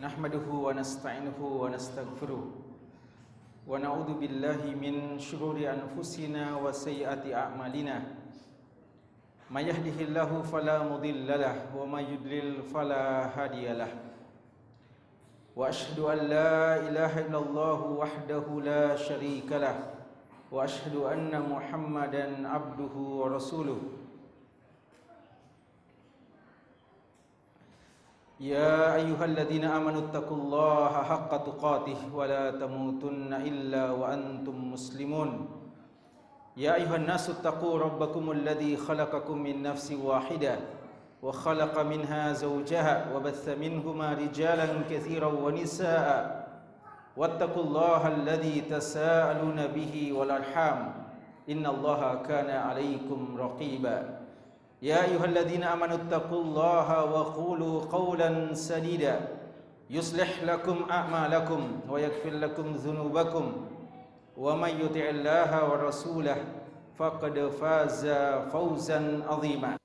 Nahmaduhu wa nasta'inuhu wa nastaghfiruh wa na'udzu billahi min shururi anfusina wa sayyiati a'malina. May yahdihillahu fala mudhillalah wa may yudlil fala hadiyalah. Wa asyhadu an la ilaha illallah wahdahu la syarikalah wa asyhadu anna Muhammadan abduhu wa rasuluh. Ya ayyuhalladzina amanu taqullaha haqqa tuqatih wa la tamutunna illa wa antum muslimun. Ya ayyuhan nasu taqu rabbakumul ladzi khalaqakum min nafsin wahidah wa khalaqa minha zawjaha wa batha minhuma rijalan katsiran wa nisaa'a wattaqullaha alladzi tasaaluna bihi wal arham innallaha kana 'alaikum raqiba. Ya ayyuhalladzina amanu taqullaha wa qulu qawlan sadida yuslih lakum a'malakum wa yaghfir lakum dhunubakum wa may yuti'illaha wa rasulahu faqad faza fawzan 'azima.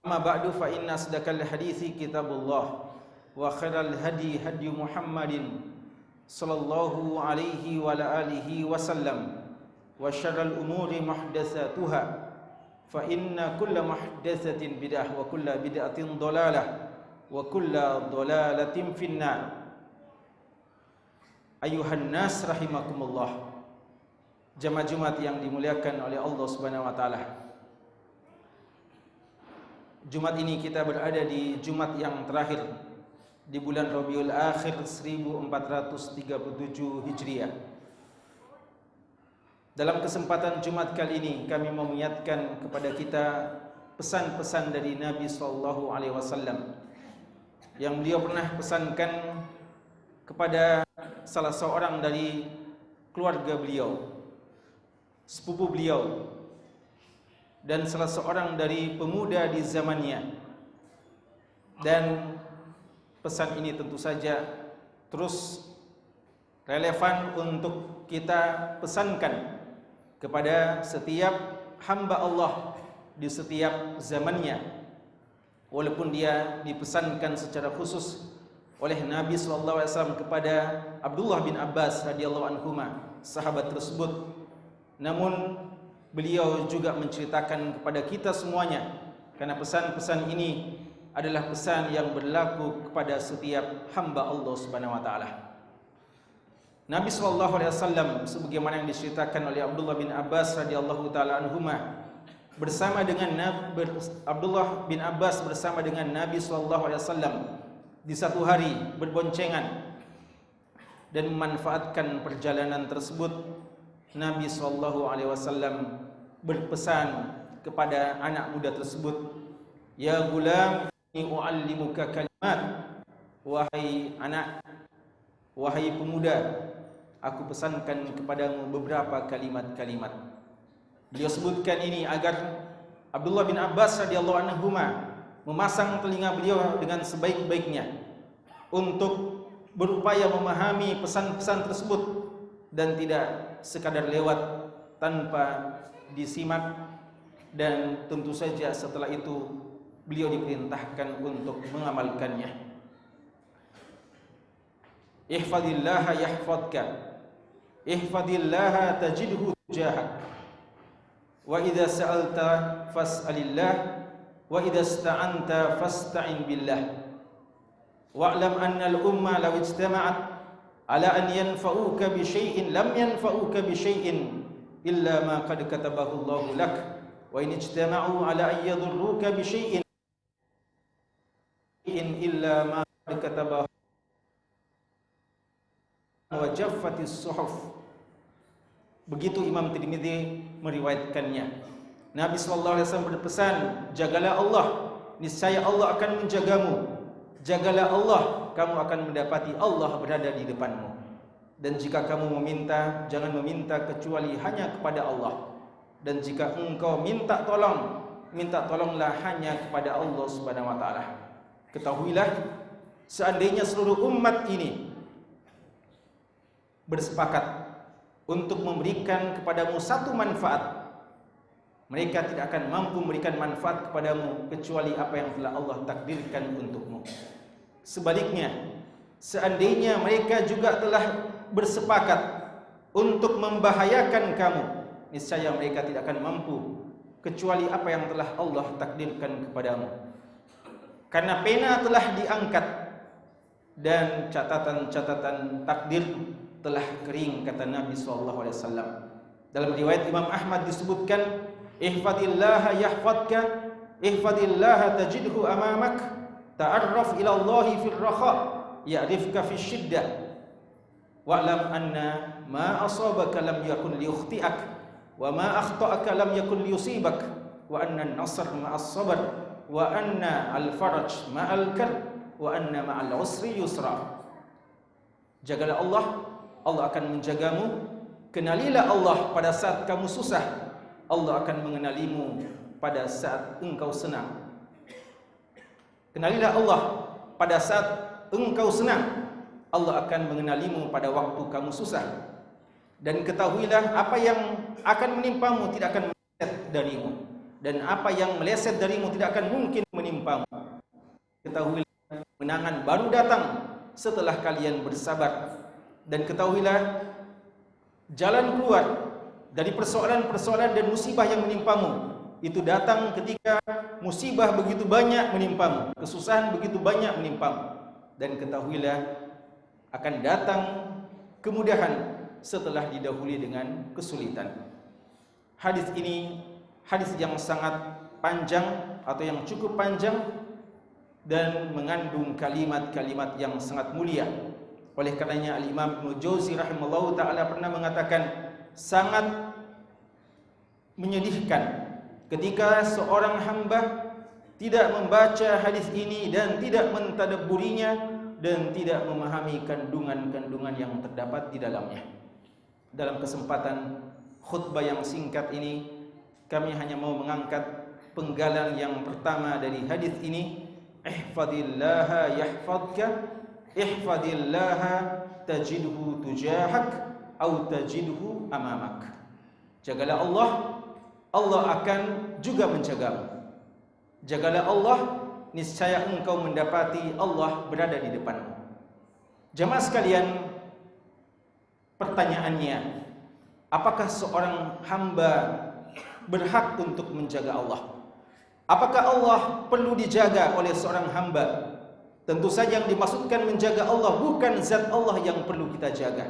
Amma ba'du fa inna asdaqal hadithi kitabullah wa khairal hadi hadi Muhammadin sallallahu alaihi wa alihi wasallam wa syarral umuri muhdatsatuha fa inna kulla muhdatsatin bid'ah wa kulla bid'atin dhalalah wa kulla dhalalatin finnar. Ayuhan nas rahimakumullah. Jamaah Jumat yang dimuliakan oleh Allah Subhanahu wa taala. Jumat ini kita berada di Jumat yang terakhir di bulan Rabiul Akhir 1437 Hijriah. Dalam kesempatan Jumat kali ini kami mau mengingatkan kepada kita pesan-pesan dari Nabi SAW yang beliau pernah pesankan kepada salah seorang dari keluarga beliau, sepupu beliau, dan salah seorang dari pemuda di zamannya. Dan pesan ini tentu saja terus relevan untuk kita pesankan kepada setiap hamba Allah di setiap zamannya, walaupun dia dipesankan secara khusus oleh Nabi SAW kepada Abdullah bin Abbas radhiyallahu anhuma, sahabat tersebut, namun beliau juga menceritakan kepada kita semuanya, karena pesan-pesan ini adalah pesan yang berlaku kepada setiap hamba Allah Subhanahu wa taala. Nabi SAW sebagaimana yang diceritakan oleh Abdullah bin Abbas radhiyallahu taala anhuma, Abdullah bin Abbas bersama dengan Nabi SAW di satu hari berboncengan dan memanfaatkan perjalanan tersebut. Nabi SAW berpesan kepada anak muda tersebut, "Ya gulam, inni u'allimuka kalimat." Wahai anak, wahai pemuda, aku pesankan kepadamu beberapa kalimat-kalimat. Beliau sebutkan ini agar Abdullah bin Abbas radhiyallahu anhu memasang telinga beliau dengan sebaik-baiknya untuk berupaya memahami pesan-pesan tersebut dan tidak sekadar lewat tanpa disimak. Dan tentu saja setelah itu beliau diperintahkan untuk mengamalkannya. Ihfadillaha yahfadka, ihfadillaha tajidhu tujahak, wa idza sa'alta fas'alillah, wa idza ista'anta fasta'in billah. Wa'lam anna al-umma law ijtama'at ala an yanfa'uka bi syai'in lam yanfa'uka bi syai'in illa ma qad katabahu Allahu lak, wa in ijtama'u ala an yadurruka bi syai'in illa ma qad katabahu wa jaffatis suhuf. Begitu Imam Tirmidzi meriwayatkannya. Nabi SAW berpesan, jagalah Allah, niscaya Allah akan menjagamu. Jagalah Allah, kamu akan mendapati Allah berada di depanmu. Dan jika kamu meminta, jangan meminta kecuali hanya kepada Allah. Dan jika engkau minta tolong, minta tolonglah hanya kepada Allah Subhanahu wa taala. Ketahuilah, seandainya seluruh umat ini bersepakat untuk memberikan kepadamu satu manfaat, mereka tidak akan mampu memberikan manfaat kepadamu kecuali apa yang telah Allah takdirkan untukmu. Sebaliknya, seandainya mereka juga telah bersepakat untuk membahayakan kamu, niscaya mereka tidak akan mampu kecuali apa yang telah Allah takdirkan kepadamu. Karena pena telah diangkat dan catatan-catatan takdir telah kering, kata Nabi SAW. Dalam riwayat Imam Ahmad disebutkan, ihfadillaha yahfadka, ihfadillaha tajidhu amamak, ta'arraf ila Allahi fil rakha, ya'rifka fil shiddah, wa'lam anna ma asabaka lam yakun liyukhti'ak, wa ma akhta'aka lam yakun liyusibak, wa anna an-nasr ma'as sabr, wa anna al-faraj ma'al karb, wa anna ma'al usri yusra. Jagalah Allah, Allah akan menjagamu. Kenalilah Allah pada saat kamu susah, Allah akan mengenalimu pada saat engkau senang. Kenalilah Allah pada saat engkau senang, Allah akan mengenalimu pada waktu kamu susah. Dan ketahuilah apa yang akan menimpamu tidak akan meleset darimu, dan apa yang meleset darimu tidak akan mungkin menimpamu. Ketahuilah kemenangan baru datang setelah kalian bersabar. Dan ketahuilah jalan keluar dari persoalan-persoalan dan musibah yang menimpamu itu datang ketika musibah begitu banyak menimpamu, kesusahan begitu banyak menimpamu. Dan ketahuilah akan datang kemudahan setelah didahului dengan kesulitan. Hadis ini hadis yang sangat panjang atau yang cukup panjang dan mengandung kalimat-kalimat yang sangat mulia. Oleh karenanya Al-Imam Ibnu Jauzi rahimahullahu taala pernah mengatakan, sangat menyedihkan ketika seorang hamba tidak membaca hadis ini dan tidak mentadabburinya dan tidak memahami kandungan-kandungan yang terdapat di dalamnya. Dalam kesempatan khutbah yang singkat ini, kami hanya mau mengangkat penggalan yang pertama dari hadis ini, ihfadillaha yahfadka, ihfadillaha tajidhu tujahak au tajidhu amamak. Jagalah Allah, Allah akan juga menjagamu. Jagalah Allah, niscaya engkau mendapati Allah berada di depanmu. Jemaah sekalian, pertanyaannya, apakah seorang hamba berhak untuk menjaga Allah? Apakah Allah perlu dijaga oleh seorang hamba? Tentu saja yang dimaksudkan menjaga Allah bukan zat Allah yang perlu kita jaga.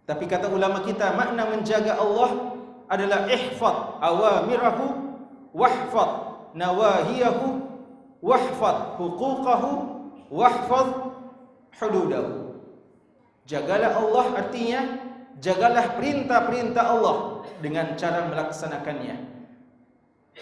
Tapi kata ulama kita, makna menjaga Allah adalah ihfad awamirahu wahfad nawahiyahu wahfad huquqahu wahfad hududahu. Jagalah Allah artinya jagalah perintah-perintah Allah dengan cara melaksanakannya.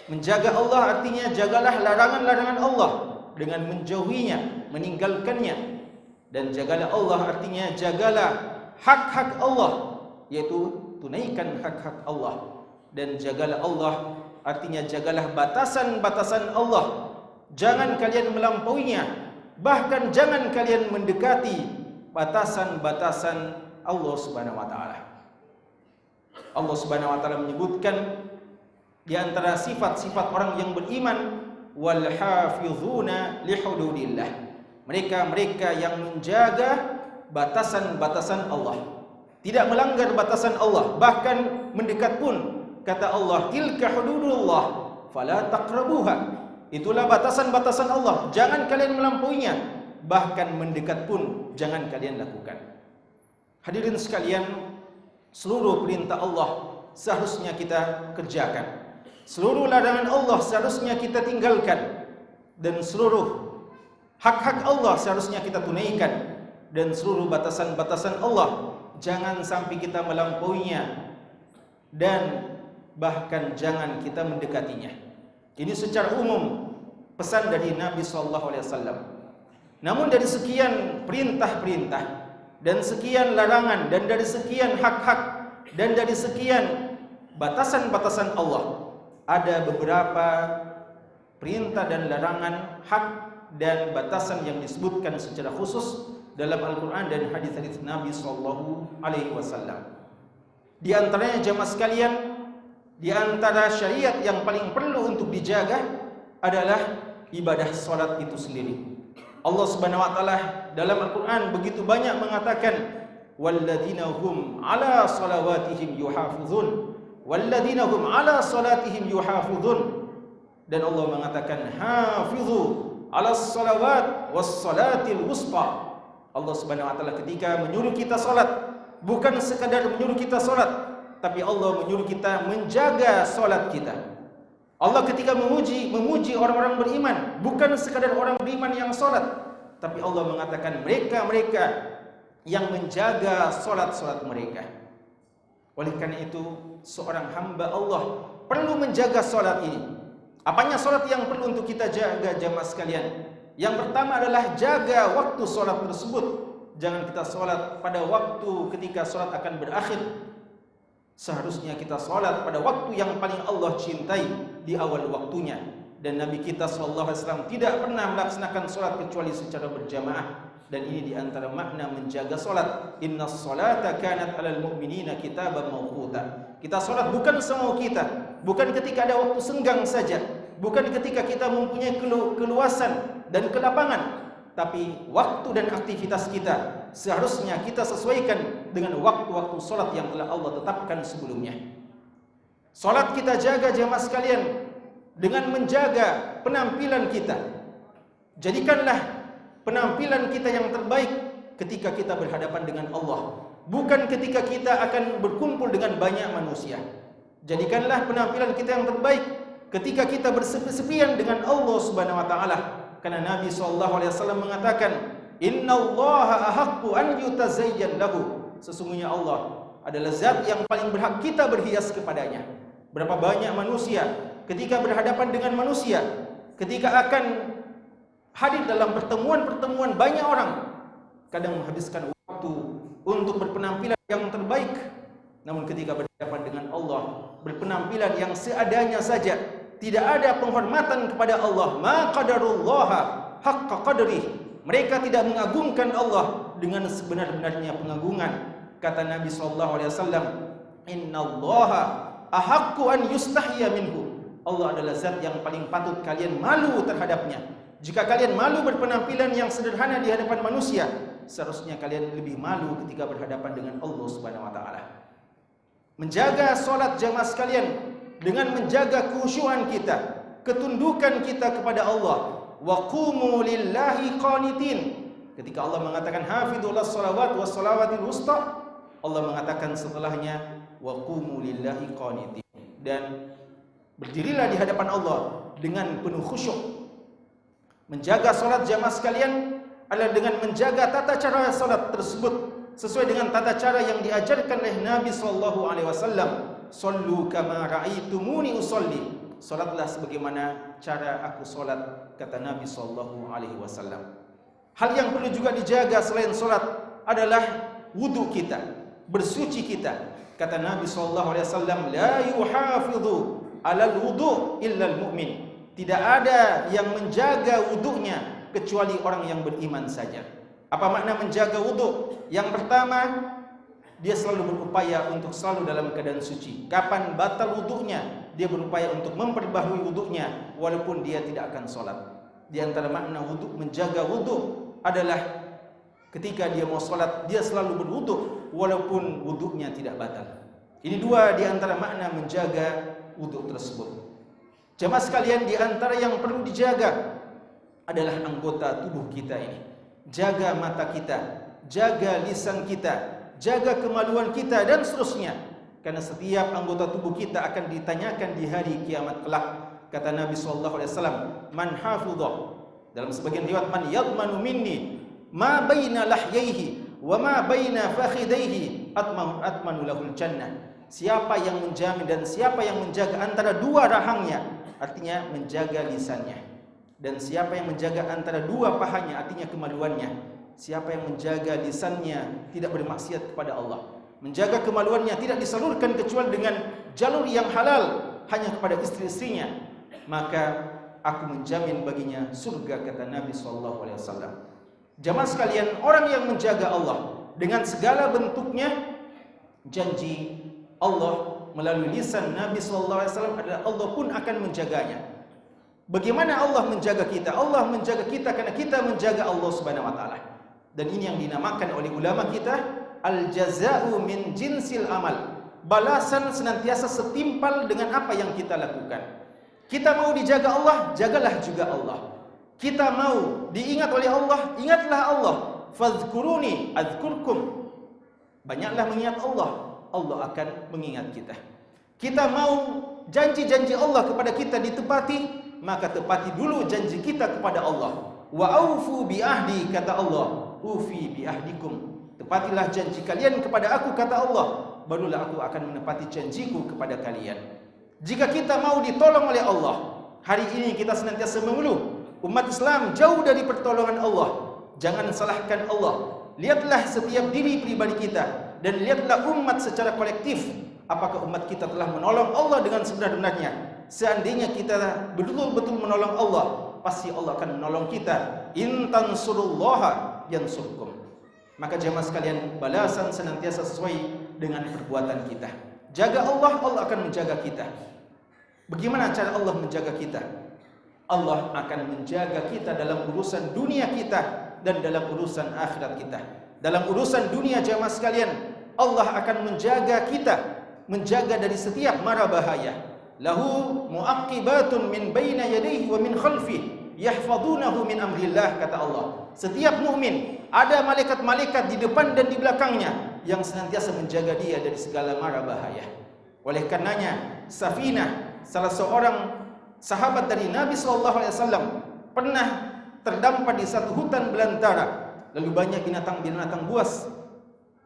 Menjaga Allah artinya jagalah larangan-larangan Allah dengan menjauhinya, meninggalkannya. Dan jagalah Allah artinya jagalah hak-hak Allah, yaitu tunaikan hak-hak Allah. Dan jagalah Allah artinya jagalah batasan-batasan Allah, jangan kalian melampauinya, bahkan jangan kalian mendekati batasan-batasan Allah Subhanahu wa taala. Allah Subhanahu wa taala menyebutkan di antara sifat-sifat orang yang beriman, wal hafizuna li hududillah, mereka yang menjaga batasan-batasan Allah, tidak melanggar batasan Allah, bahkan mendekat pun. Kata Allah, tilka hududullah fala taqrabuha, itulah batasan-batasan Allah, jangan kalian melampauinya, bahkan mendekat pun jangan kalian lakukan. Hadirin sekalian, seluruh perintah Allah seharusnya kita kerjakan, seluruh larangan Allah seharusnya kita tinggalkan, dan seluruh hak-hak Allah seharusnya kita tunaikan, dan seluruh batasan-batasan Allah jangan sampai kita melampauinya, dan bahkan jangan kita mendekatinya. Ini secara umum pesan dari Nabi SAW. Namun dari sekian perintah-perintah dan sekian larangan dan dari sekian hak-hak dan dari sekian batasan-batasan Allah, ada beberapa perintah dan larangan, hak dan batasan yang disebutkan secara khusus dalam Al-Quran dan hadis-hadis Nabi SAW. Di antaranya jemaah sekalian, di antara syariat yang paling perlu untuk dijaga adalah ibadah salat itu sendiri. Allah Subhanahu wa taala dalam Al-Qur'an begitu banyak mengatakan walladzina hum ala salawatihim yuhafizun, walladzina hum ala salatihim yuhafizun. Dan Allah mengatakan hafizu ala salawat was salatil wusta. Allah Subhanahu wa taala ketika menyuruh kita salat, bukan sekadar menyuruh kita salat, tapi Allah menyuruh kita menjaga salat kita. Allah ketika memuji orang-orang beriman, bukan sekadar orang beriman yang salat, tapi Allah mengatakan mereka-mereka yang menjaga salat-salat mereka. Oleh karena itu, seorang hamba Allah perlu menjaga salat ini. Apanya salat yang perlu untuk kita jaga jamaah sekalian? Yang pertama adalah jaga waktu salat tersebut. Jangan kita salat pada waktu ketika salat akan berakhir. Seharusnya kita salat pada waktu yang paling Allah cintai di awal waktunya. Dan Nabi kita SAW tidak pernah melaksanakan salat kecuali secara berjamaah. Dan ini diantara makna menjaga salat. Innas salata kanat alal mu'minina kitaban mawquta. Kita salat bukan semau kita, bukan ketika ada waktu senggang saja, bukan ketika kita mempunyai keluasan dan kelapangan, tapi waktu dan aktivitas kita seharusnya kita sesuaikan dengan waktu-waktu salat yang telah Allah tetapkan sebelumnya. Salat kita jaga jemaah sekalian dengan menjaga penampilan kita. Jadikanlah penampilan kita yang terbaik ketika kita berhadapan dengan Allah, bukan ketika kita akan berkumpul dengan banyak manusia. Jadikanlah penampilan kita yang terbaik ketika kita bersepi-sepian dengan Allah Subhanahu wa taala. Karena Nabi SAW mengatakan, "Innallaha ahaqqu an yutazayyan lahu." Sesungguhnya Allah adalah zat yang paling berhak kita berhias kepadanya. Berapa banyak manusia ketika berhadapan dengan manusia, ketika akan hadir dalam pertemuan-pertemuan banyak orang, kadang menghabiskan waktu untuk berpenampilan yang terbaik, namun ketika berhadapan dengan Allah, berpenampilan yang seadanya saja, tidak ada penghormatan kepada Allah. Ma qadarullaha haqqa qadrih. Mereka tidak mengagungkan Allah dengan sebenar-benarnya pengagungan. Kata Nabi SAW, "Innallaha ahaqqu an yustahya minhu." Allah adalah zat yang paling patut kalian malu terhadapnya. Jika kalian malu berpenampilan yang sederhana di hadapan manusia, seharusnya kalian lebih malu ketika berhadapan dengan Allah Subhanahu wa taala. Menjaga salat jamaah sekalian dengan menjaga khusyuan kita, ketundukan kita kepada Allah. Wa qumu lillahi qanitin. Ketika Allah mengatakan hafidhul shalawat was shalawatil wusta, Allah mengatakan setelahnya wa qumu lillahi qanitin. Dan berdirilah di hadapan Allah dengan penuh khusyuk. Menjaga salat jamaah sekalian adalah dengan menjaga tata cara salat tersebut sesuai dengan tata cara yang diajarkan oleh Nabi SAW. Sallu kama ra'aitumuni usolli. Salatlah sebagaimana cara aku salat, kata Nabi SAW. Hal yang perlu juga dijaga selain salat adalah wudu kita, bersuci kita. Kata Nabi SAW, la yuhafidhu alal wudu illa al-mu'min. Tidak ada yang menjaga wudunya kecuali orang yang beriman saja. Apa makna menjaga wudu? Yang pertama, dia selalu berupaya untuk selalu dalam keadaan suci. Kapan batal wudunya, dia berupaya untuk memperbaharui wudunya walaupun dia tidak akan sholat. Di antara makna wudu, menjaga wudu adalah ketika dia mau sholat, dia selalu berwudu walaupun wudunya tidak batal. Ini dua di antara makna menjaga wudu tersebut. Jemaah sekalian, di antara yang perlu dijaga adalah anggota tubuh kita ini. Jaga mata kita, jaga lisan kita, jaga kemaluan kita dan seterusnya. Karena setiap anggota tubuh kita akan ditanyakan di hari kiamat kelak. Kata Nabi SAW, man hafidhah, dalam sebagian riwayat, man yadmanu minni ma baina lahyaihi wa ma baina fakhidaihi atmanu lahul jannah. Siapa yang menjamin dan siapa yang menjaga antara dua rahangnya, artinya menjaga lisannya, dan siapa yang menjaga antara dua pahanya, artinya kemaluannya. Siapa yang menjaga lisannya tidak bermaksiat kepada Allah, menjaga kemaluannya tidak disalurkan kecuali dengan jalur yang halal hanya kepada istri-istrinya, maka aku menjamin baginya surga, kata Nabi SAW. Jamaah sekalian, orang yang menjaga Allah dengan segala bentuknya, janji Allah melalui lisan Nabi SAW adalah Allah pun akan menjaganya. Bagaimana Allah menjaga kita? Allah menjaga kita karena kita menjaga Allah Subhanahu wa taala. Dan ini yang dinamakan oleh ulama kita al-jaza'u min jinsil amal. Balasan senantiasa setimpal dengan apa yang kita lakukan. Kita mau dijaga Allah, jagalah juga Allah. Kita mau diingat oleh Allah, ingatlah Allah. Fadhkuruni adzkurkum. Banyaklah mengingat Allah, Allah akan mengingat kita. Kita mau janji-janji Allah kepada kita ditepati, maka tepati dulu janji kita kepada Allah. Wa aufu bi ahdi, kata Allah, ufi bi ahdikum. Tepatilah janji kalian kepada aku, kata Allah, barulah aku akan menepati janjiku kepada kalian. Jika kita mau ditolong oleh Allah, hari ini kita senantiasa mengeluh, umat Islam jauh dari pertolongan Allah. Jangan salahkan Allah. Lihatlah setiap diri pribadi kita dan lihatlah umat secara kolektif. Apakah umat kita telah menolong Allah dengan sebenar-benarnya? Seandainya kita betul-betul menolong Allah, pasti Allah akan menolong kita. In tansurullaha yansurkum. Maka jemaah sekalian, balasan senantiasa sesuai dengan perbuatan kita. Jaga Allah, Allah akan menjaga kita. Bagaimana cara Allah menjaga kita? Allah akan menjaga kita dalam urusan dunia kita dan dalam urusan akhirat kita. Dalam urusan dunia jemaah sekalian, Allah akan menjaga kita, menjaga dari setiap mara bahaya. Lahu muaqibatun min baina yadayhi wa min khalfihi yahfazunahu min amrillah, kata Allah. Setiap mukmin ada malaikat-malaikat di depan dan di belakangnya yang senantiasa menjaga dia dari segala mara bahaya. Oleh karenanya, Safinah, salah seorang sahabat dari Nabi SAW, pernah terdampar di satu hutan belantara. Lalu banyak binatang-binatang buas.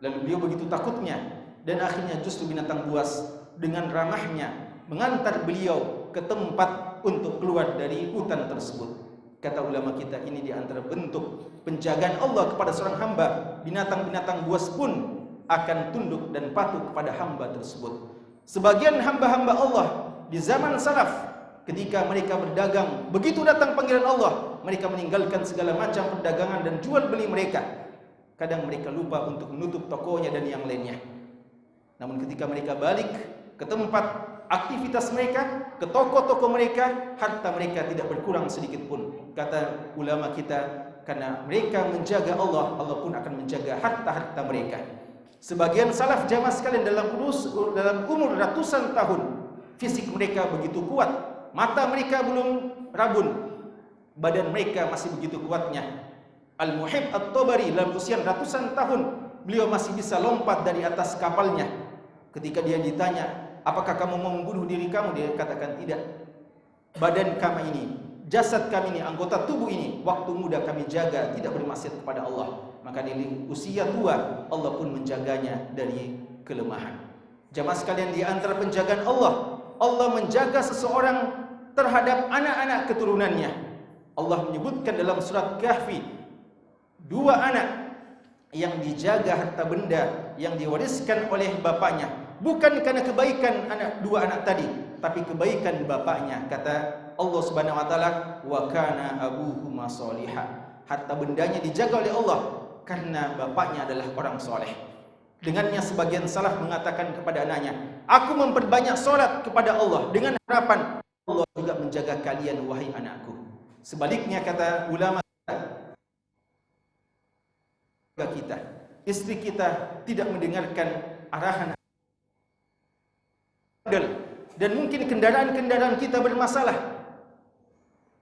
Lalu beliau begitu takutnya, dan akhirnya justru binatang buas dengan ramahnya mengantar beliau ke tempat untuk keluar dari hutan tersebut. Kata ulama kita, ini di antara bentuk penjagaan Allah kepada seorang hamba. Binatang-binatang buas pun akan tunduk dan patuh kepada hamba tersebut. Sebagian hamba-hamba Allah di zaman salaf, ketika mereka berdagang, begitu datang panggilan Allah, mereka meninggalkan segala macam perdagangan dan jual beli mereka. Kadang mereka lupa untuk menutup tokonya dan yang lainnya. Namun ketika mereka balik ke tempat aktivitas mereka, ke toko-toko mereka, harta mereka tidak berkurang sedikit pun. Kata ulama kita, karena mereka menjaga Allah, Allah pun akan menjaga harta-harta mereka. Sebagian salaf jamaah sekalian dalam umur ratusan tahun, fisik mereka begitu kuat, mata mereka belum rabun, badan mereka masih begitu kuatnya. Al-Muhib At-Tabari dalam usia ratusan tahun, beliau masih bisa lompat dari atas kapalnya. Ketika dia ditanya, apakah kamu mau membunuh diri kamu? Dia katakan tidak. Badan kami ini, jasad kami ini, anggota tubuh ini, waktu muda kami jaga, tidak bermaksiat kepada Allah. Maka di usia tua, Allah pun menjaganya dari kelemahan. Jamaah sekalian, di antara penjagaan Allah, Allah menjaga seseorang terhadap anak-anak keturunannya. Allah menyebutkan dalam surat Kahfi, dua anak yang dijaga harta benda yang diwariskan oleh bapaknya, bukan karena kebaikan dua anak tadi, tapi kebaikan bapaknya. Kata Allah Subhanahu wa taala, wa kana abuhuma sholiha. Harta bendanya dijaga oleh Allah karena bapaknya adalah orang soleh. Dengannya sebagian salaf mengatakan kepada anaknya, aku memperbanyak salat kepada Allah dengan harapan Allah juga menjaga kalian wahai anakku. Sebaliknya kata ulama kita, istri kita tidak mendengarkan arahan dan mungkin kendaraan-kendaraan kita bermasalah.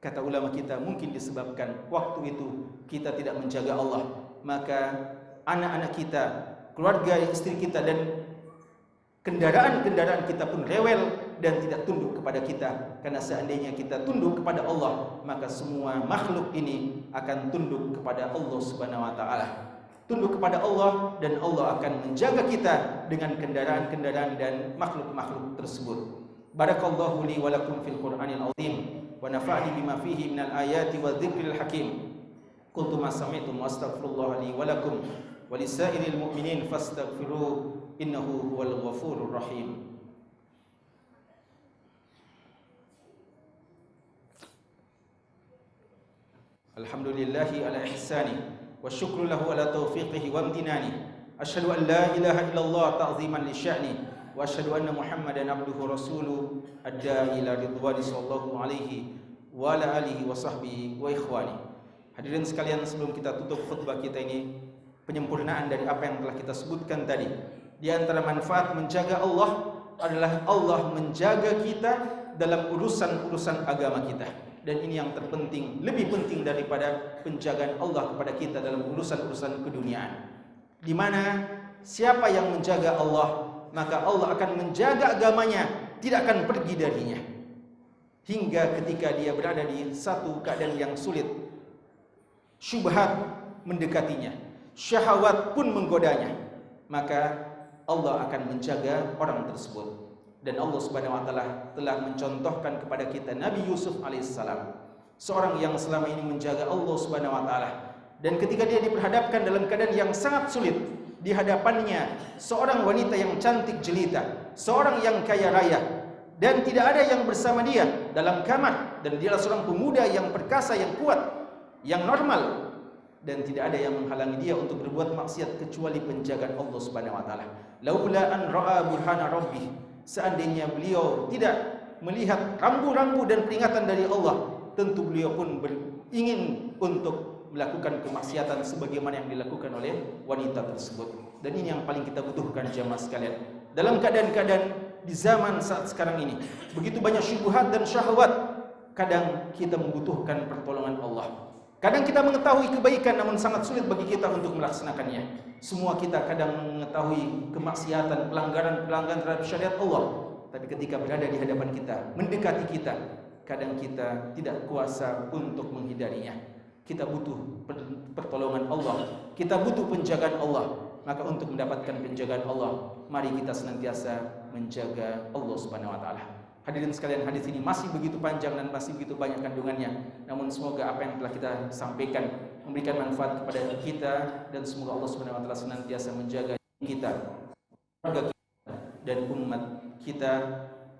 Kata ulama kita, mungkin disebabkan waktu itu kita tidak menjaga Allah, maka anak-anak kita, keluarga istri kita dan kendaraan-kendaraan kita pun rewel dan tidak tunduk kepada kita. Karena seandainya kita tunduk kepada Allah, maka semua makhluk ini akan tunduk kepada Allah Subhanahu wa taala. Tunduk kepada Allah dan Allah akan menjaga kita dengan kendaraan-kendaraan dan makhluk-makhluk tersebut. Barakallahu li wa lakum fil Qur'anil azim wa nafa'ani bima fihi minal ayati wa dzikril hakim. Qultu ma sami'tum wa astaghfirullah li wa lakum wa lisairil mu'minin fastaghfiruhu innahu huwal ghafurur rahim. Alhamdulillahi ala ihsani wa syukru lahu ala taufiqihi wa amtinani. Asyhadu an la ilaha illallah ta'ziman li sya'ni wa asyhadu anna Muhammadan abduhu rasuluh adda ila ridwani sallallahu alaihi wa ala alihi wa sahbihi wa ikhwani. Hadirin sekalian, sebelum kita tutup khutbah kita ini, penyempurnaan dari apa yang telah kita sebutkan tadi. Di antara manfaat menjaga Allah adalah Allah menjaga kita dalam urusan-urusan agama kita. Dan ini yang terpenting, lebih penting daripada penjagaan Allah kepada kita dalam urusan-urusan keduniaan. Di mana siapa yang menjaga Allah, maka Allah akan menjaga agamanya, tidak akan pergi darinya. Hingga ketika dia berada di satu keadaan yang sulit, syubhat mendekatinya, syahwat pun menggodanya, maka Allah akan menjaga orang tersebut. Dan Allah Subhanahu wa taala telah mencontohkan kepada kita Nabi Yusuf alaihissalam, seorang yang selama ini menjaga Allah Subhanahu wa taala. Dan ketika dia diperhadapkan dalam keadaan yang sangat sulit, di hadapannya seorang wanita yang cantik jelita, seorang yang kaya raya, dan tidak ada yang bersama dia dalam kamar, dan dia adalah seorang pemuda yang perkasa, yang kuat, yang normal, dan tidak ada yang menghalangi dia untuk berbuat maksiat kecuali penjagaan Allah Subhanahu wa taala. Laula an ra'a burhana rabbih, seandainya beliau tidak melihat rambu-rambu dan peringatan dari Allah, tentu beliau pun ingin untuk melakukan kemaksiatan sebagaimana yang dilakukan oleh wanita tersebut. Dan ini yang paling kita butuhkan jamaah sekalian. Dalam keadaan-keadaan di zaman saat sekarang ini, begitu banyak syubhat dan syahwat, kadang kita membutuhkan pertolongan Allah. Kadang kita mengetahui kebaikan namun sangat sulit bagi kita untuk melaksanakannya. Semua kita kadang mengetahui kemaksiatan, pelanggaran terhadap syariat Allah, tapi ketika berada di hadapan kita, mendekati kita, kadang kita tidak kuasa untuk menghindarinya. Kita butuh pertolongan Allah, kita butuh penjagaan Allah. Maka untuk mendapatkan penjagaan Allah, mari kita senantiasa menjaga Allah Subhanahu wa taala. Hadirin sekalian, hadis ini masih begitu panjang dan masih begitu banyak kandungannya. Namun semoga apa yang telah kita sampaikan memberikan manfaat kepada kita, dan semoga Allah Subhanahu wa taala senantiasa menjaga kita, keluarga kita, dan umat kita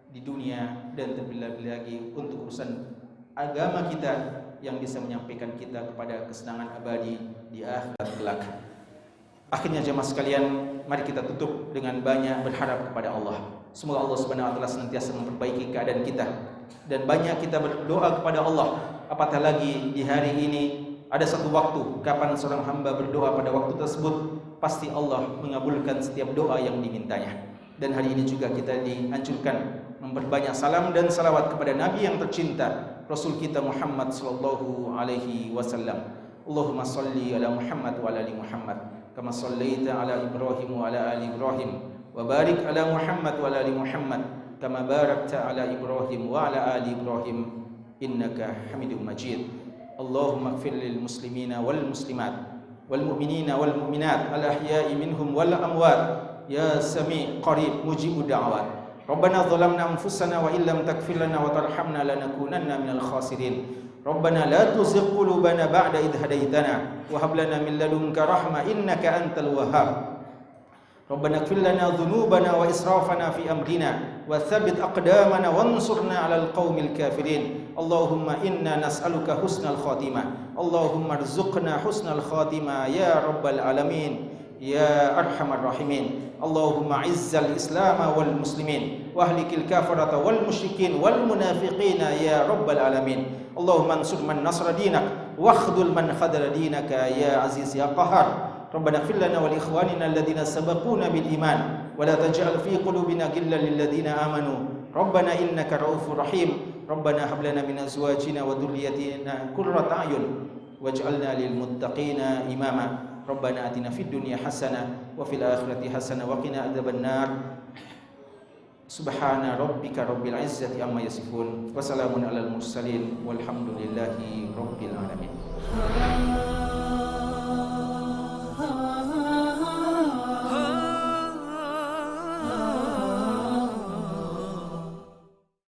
di dunia, dan terlebih lagi untuk urusan agama kita yang bisa menyampaikan kita kepada kesenangan abadi di akhirat kelak. Akhirnya jemaah sekalian, mari kita tutup dengan banyak berharap kepada Allah. Semoga Allah Subhanahu wa taala senantiasa memperbaiki keadaan kita, dan banyak kita berdoa kepada Allah. Apatah lagi di hari ini ada satu waktu kapan seorang hamba berdoa pada waktu tersebut pasti Allah mengabulkan setiap doa yang dimintanya. Dan hari ini juga kita dianjurkan memperbanyak salam dan salawat kepada Nabi yang tercinta, Rasul kita Muhammad sallallahu alaihi wasallam. Allahumma salli ala Muhammad wa ala ali Muhammad kama sallaita ala Ibrahim wa ala ali Ibrahim, wa barik ala Muhammad wa ala ali Muhammad kama barakta ala Ibrahim wa ala ali Ibrahim innaka Hamidum Majid. Allahumma ighfir lil muslimina wal muslimat wal mu'minina wal mu'minat al ahya'i minhum wal amwat ya sami' qarib mujibud da'wat. Rabbana zalamna anfusana wa illam taghfir lana wa tarhamna lanakunanna minal khasirin. Rabbana la tuzigh qulubana ba'da idh hadaitana wa hab lana min ladunka rahmah innaka antal wahhab. Rabbana ighfir lana dhunubana wa israfana fi amrina wa thabbit aqdamana wansurna 'alal qaumil kafirin. Allahumma inna nas'aluka husnal khatimah. Allahumma arzuqna husnal khatimah ya rabbal alamin ya arhamar rahimin. Allahumma izzal islam wal muslimin wa ahlikil kafarata wal musyrikin wal munafiqina ya rabbal alamin. Allahumma ansur man nasra dinak wa akhdhul man khadala dinaka ya aziz ya qahar. Rabbana ighfir lana wa li ikhwanina alladhina sabaquna bil iman wa la taj'al fi qulubina ghillan lil ladzina amanu. Rabbana innaka raufur rahim. Rabbana hab lana min azwajina wa dhurriyyatina qurrata a'yun waj'alna lil muttaqina imama. Rabbana atina fid dunya hasanah wa fil akhirati hasanah wa qina adzabannar. Subhana rabbika rabbil izzati amma yasifun wa salamun alal mursalin walhamdulillahi rabbil alamin.